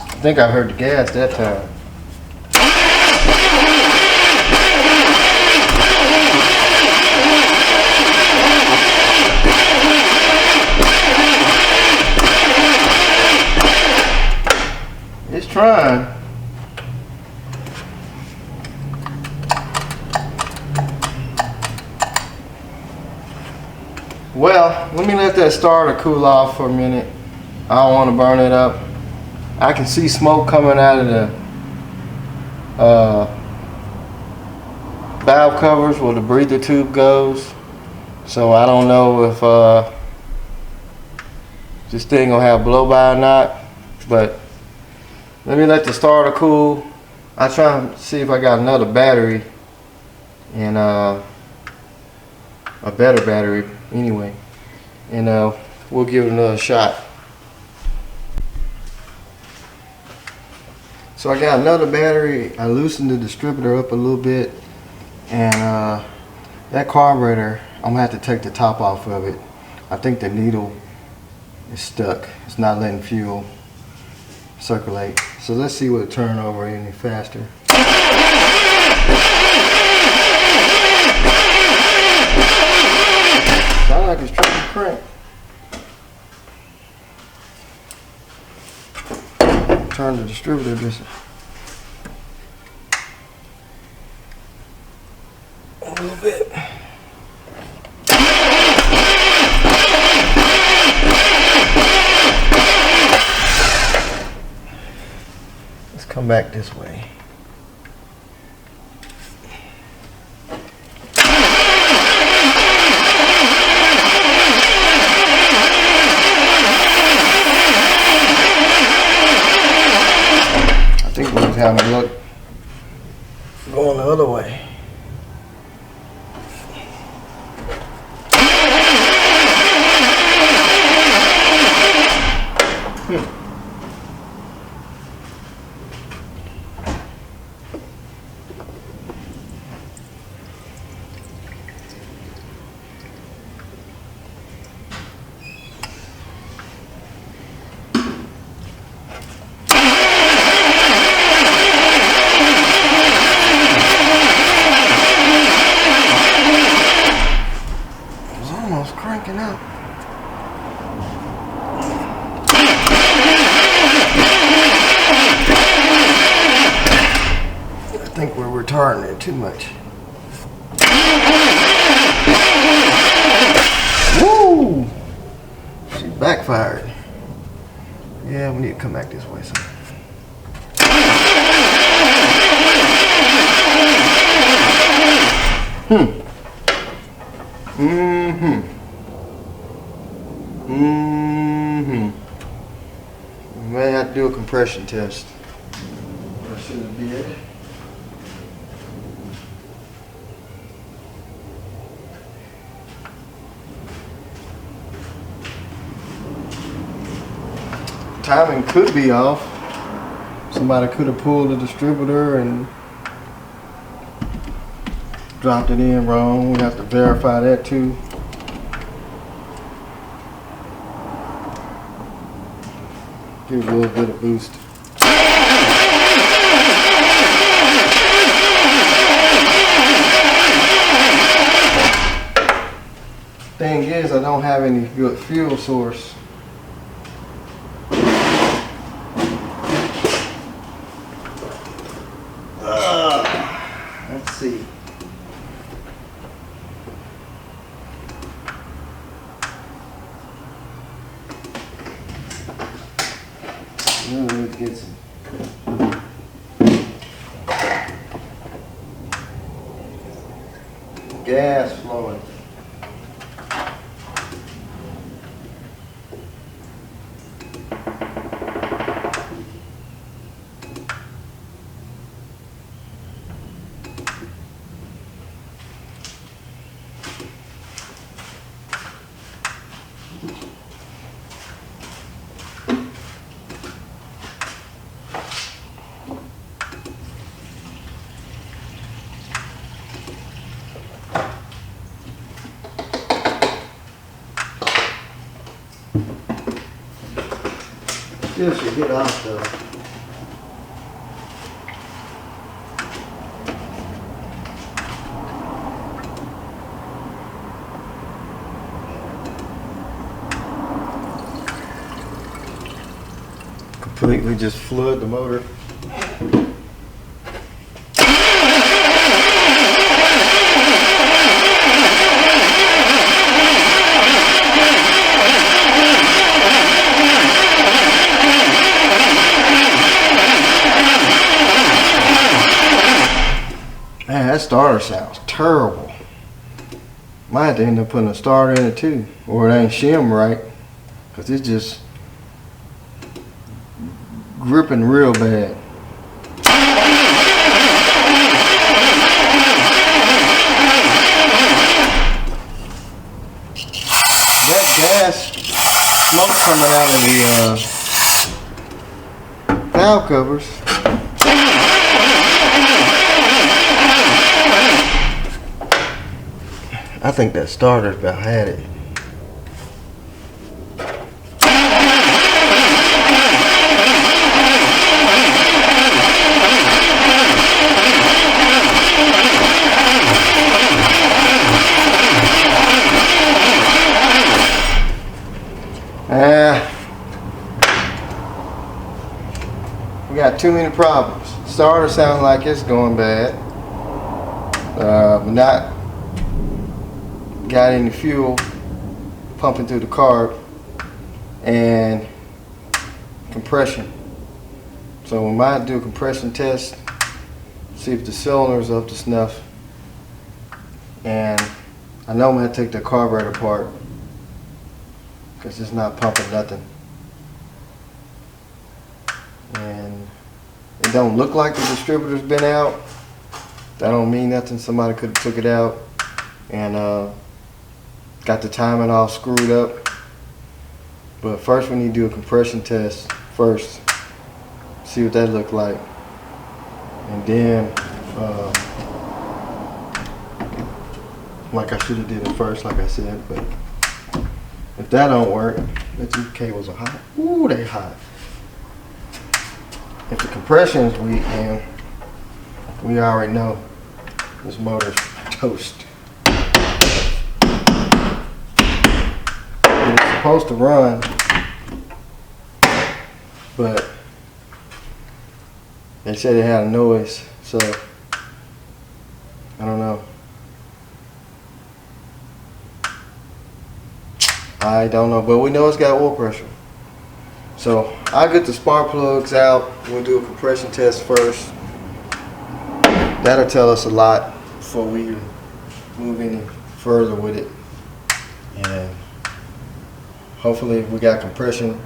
I think I heard the gas that time. It's trying. Well, let me let that starter cool off for a minute. I don't want to burn it up. I can see valve covers where the breather tube goes. So I don't know if this thing gonna have blow by or not, but let me let the starter cool. I try and see if I got another battery and a better battery anyway, and we'll give it another shot. So I got another battery. I loosened the distributor up a little bit, and that carburetor, I'm gonna have to take the top off of it. I think the needle is stuck. It's not letting fuel circulate. So let's see what it turn over any faster. Sounds like it's trying to crank. Turn the distributor just a little bit. Let's come back this way. I think we'll just have a look going the other way. Cranking up. I think we're retarding it too much. Woo! She backfired. Yeah, we need to come back this way. We may have to do a compression test. I should have did. Timing could be off. Somebody could have pulled the distributor and dropped it in wrong. We have to verify that too. Give it a little bit of boost. Thing is, I don't have any good fuel source. Let's see. Let's get some gas flowing. Still should get off though. Completely just flood the motor. Man, that starter sounds terrible. Might have to end up putting a starter in it too, or it ain't shim right, because it's just gripping real bad. That gas smoke coming out of the valve covers. I think that starter's about had it. We got too many problems. Starter sounds like it's going bad, but not got any fuel pumping through the carb, and compression. So we might do a compression test, see if the cylinder's up to snuff, and I know I'm gonna take the carburetor apart because it's not pumping nothing, and it don't look like the distributor's been out. That don't mean nothing. Somebody could have took it out and got the timing all screwed up. But first we need to do a compression test first, see what that look like, and then like I should have did it first, like I said. But if that don't work, these cables are hot. Ooh, they hot. If the compression's weak, then we already know this motor's toast. It's supposed to run, but they said it had a noise, so I don't know. I don't know, but we know it's got oil pressure. So I'll get the spark plugs out. We'll do a compression test first. That'll tell us a lot before we move any further with it. And hopefully we got compression.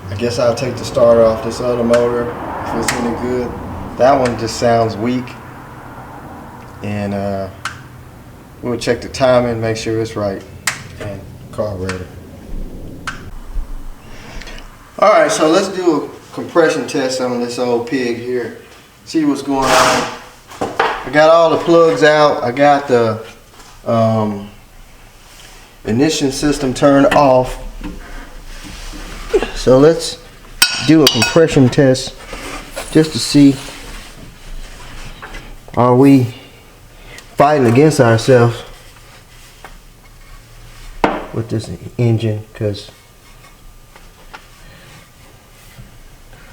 I guess I'll take the starter off this other motor if it's any good. That one just sounds weak. And we'll check the timing, make sure it's right, and carburetor. Alright, so let's do a compression test on this old pig here. See what's going on. I got all the plugs out. I got the ignition system turned off. So let's do a compression test just to see, are we fighting against ourselves with this engine, because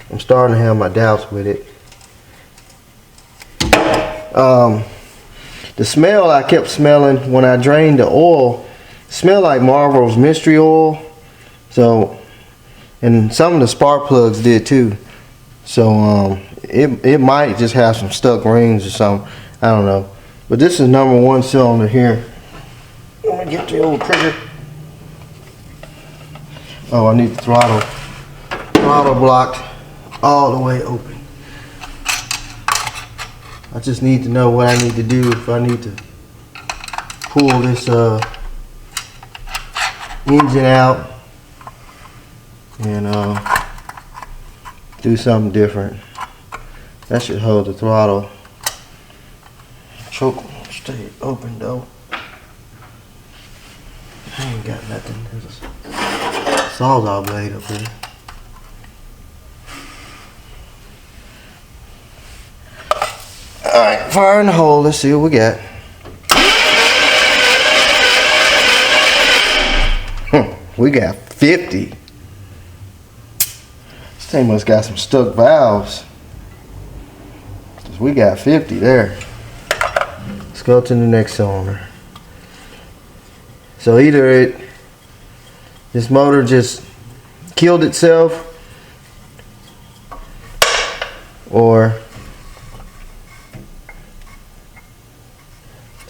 I'm starting to have my doubts with it. The smell I kept smelling when I drained the oil smelled like Marlboro's mystery oil. So, and some of the spark plugs did too. So it might just have some stuck rings or something. I don't know. But this is number 1 cylinder here. Let me get the old trigger. Oh, I need the throttle. Throttle blocked all the way open. I just need to know what I need to do if I need to pull this engine out and do something different. That should hold the throttle. Choke will stay open though. I ain't got nothing. There's a sawzall blade up here. Alright, fire in the hole. Let's see what we got. We got 50. This thing must got some stuck valves. We got 50 there. Let's go to the next cylinder. So either this motor just killed itself, or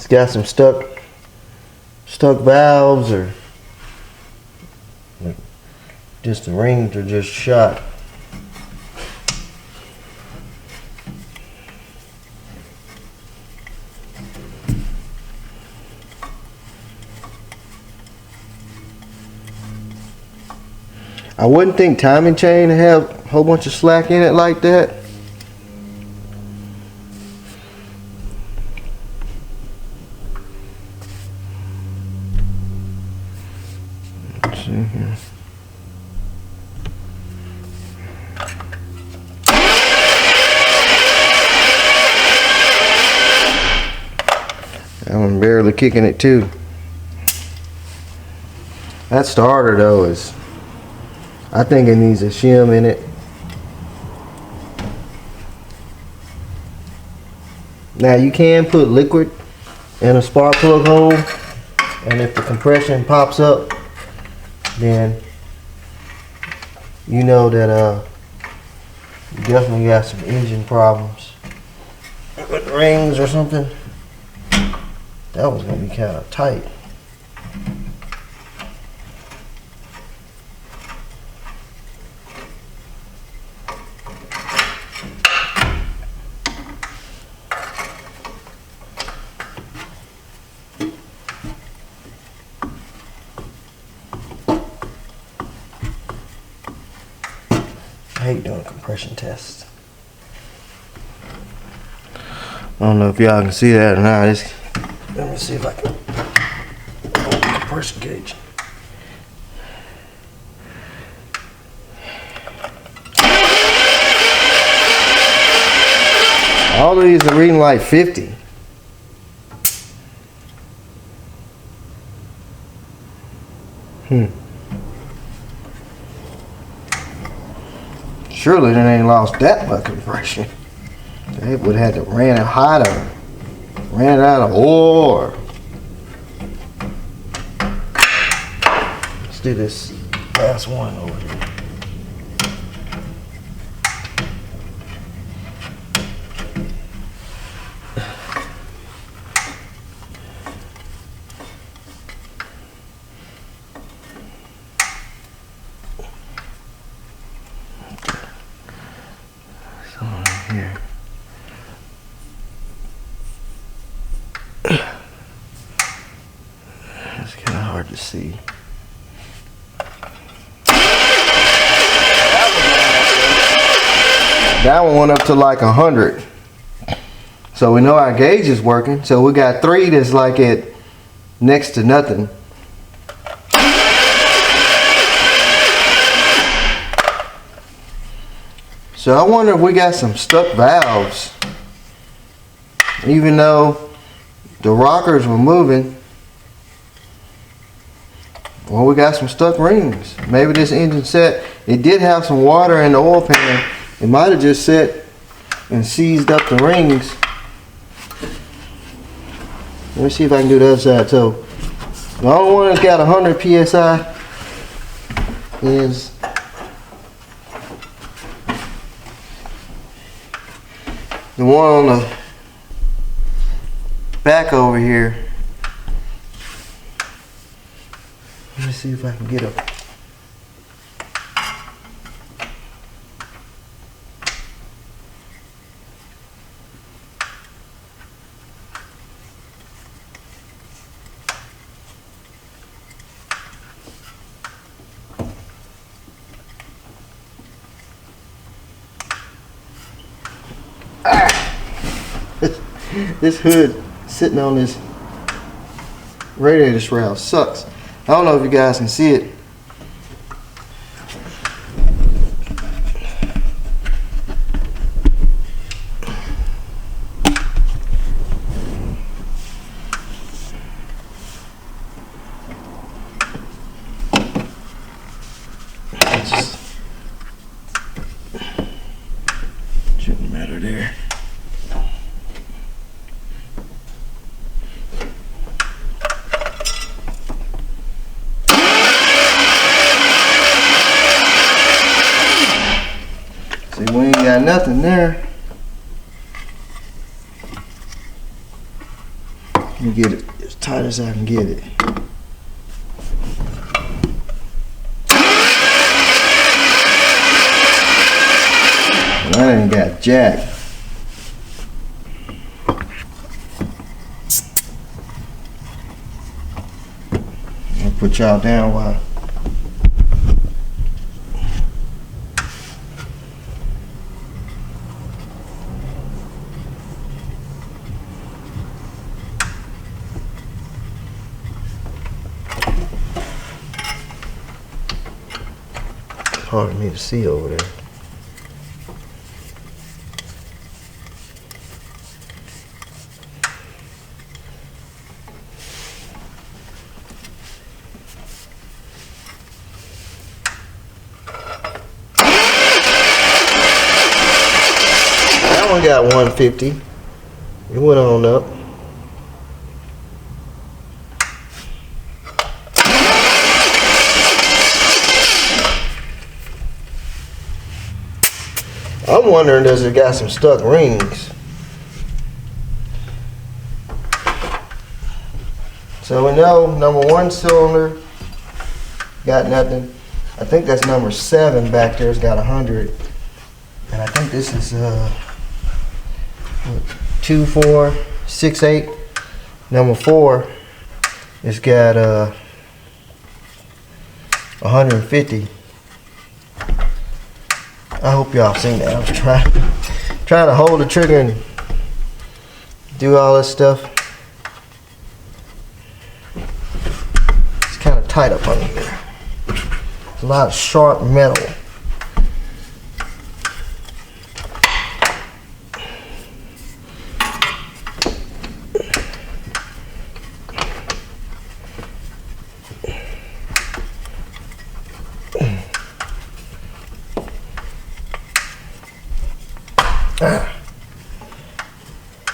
it's got some stuck valves, or just the rings are just shot. I wouldn't think timing chain to have a whole bunch of slack in it like that. Let's see here. I'm barely kicking it too. That starter though is, I think it needs a shim in it. Now you can put liquid in a spark plug hole, and if the compression pops up, then you know that you definitely got some engine problems with rings or something. That was gonna be kind of tight. I hate doing compression tests. I don't know if y'all can see that or not. Let me see if I can open the compression gauge. All of these are reading like 50. Surely they ain't lost that much compression. They would have had to ran it hotter, ran it out of oil. Let's do this last one over here. Here. It's kind of hard to see. That one went up to like 100. So we know our gauge is working. So we got 3 that's like at next to nothing. So I wonder if we got some stuck valves. Even though the rockers were moving, well, we got some stuck rings. Maybe this engine set, it did have some water in the oil pan. It might have just set and seized up the rings. Let me see if I can do the other side. So the only one that's got 100 PSI is the one on the back over here. Let me see if I can get up. This hood sitting on this radiator shroud sucks. I don't know if you guys can see it. It just shouldn't matter there. See, we ain't got nothing there. me get it as tight as I can get it. I ain't got jack. I'll put y'all down while hard for me to see over there. That one got 150. It went on up. I'm wondering, does it got some stuck rings? So we know number 1 cylinder got nothing. I think that's number 7 back there's got 100. And I think this is 2, 4, 6, 8. Number 4 it's got 150. I hope y'all seen that. I was trying to hold the trigger and do all this stuff. It's kind of tight up under here. There's a lot of sharp metal.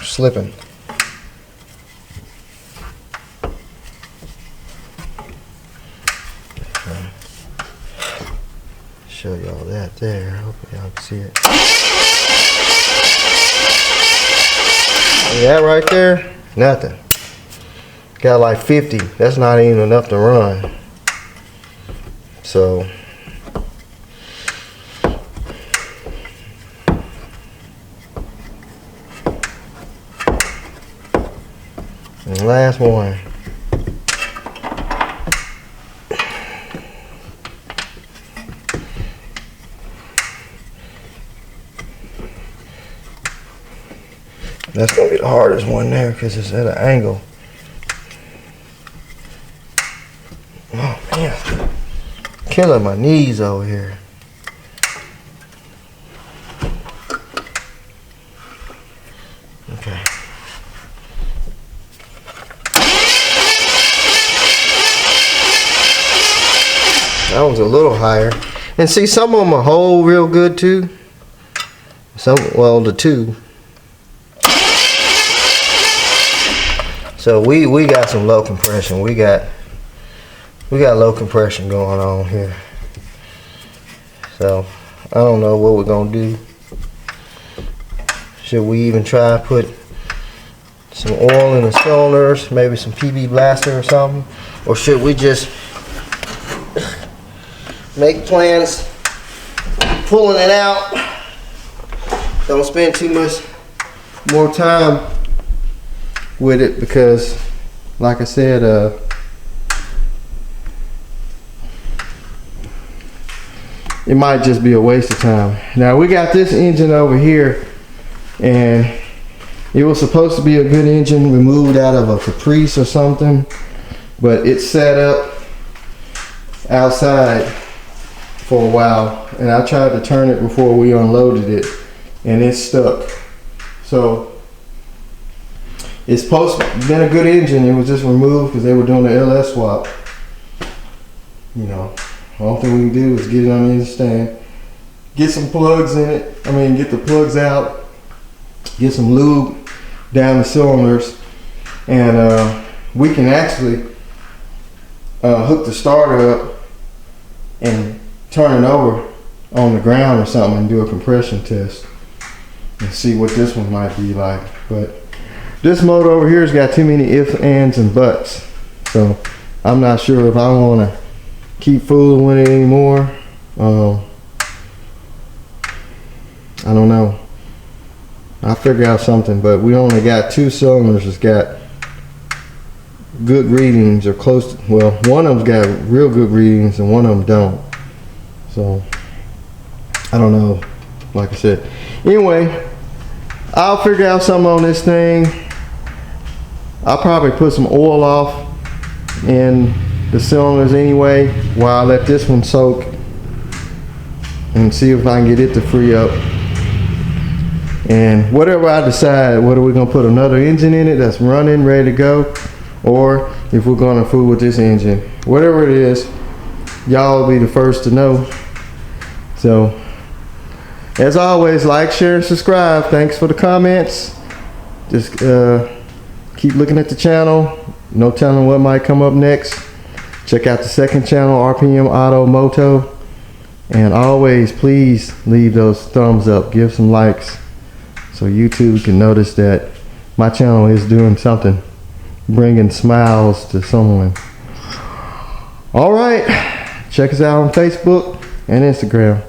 Slipping. Show y'all that there. Hopefully y'all can see it. That right there, nothing. Got like 50. That's not even enough to run. So and last one. That's gonna be the hardest one there because it's at an angle. Oh man, killing my knees over here. Okay. That one's a little higher. And see, some of them will hold real good too. Some, well, the two. So we got some low compression. We got low compression going on here. So I don't know what we're gonna do. Should we even try to put some oil in the cylinders, maybe some PB blaster or something? Or should we just make plans pulling it out? Don't spend too much more time with it because, like I said, it might just be a waste of time. Now we got this engine over here, and it was supposed to be a good engine. We moved out of a Caprice or something, but it sat up outside for a while, and I tried to turn it before we unloaded it, and it's stuck. So it's supposed to have been a good engine. It was just removed because they were doing the LS swap. You know, the only thing we can do is get it on the stand, get some plugs in it. I mean, get the plugs out, get some lube down the cylinders, and we can actually hook the starter up and turn it over on the ground or something and do a compression test and see what this one might be like. But this motor over here has got too many ifs, ands, and buts. So I'm not sure if I want to keep fooling with it anymore. I don't know. I'll figure out something, but we only got 2 cylinders that's got good readings, or close to, well, one of them's got real good readings and one of them don't. So I don't know, like I said. Anyway, I'll figure out something on this thing. I'll probably put some oil off in the cylinders anyway while I let this one soak, and see if I can get it to free up. And whatever I decide, whether we're gonna put another engine in it that's running, ready to go, or if we're gonna fool with this engine, whatever it is, y'all will be the first to know. So as always, like, share, and subscribe. Thanks for the comments. Just keep looking at the channel. No telling what might come up next. Check out the second channel, RPM Auto Moto. And always, please leave those thumbs up. Give some likes so YouTube can notice that my channel is doing something, bringing smiles to someone. All right. Check us out on Facebook and Instagram.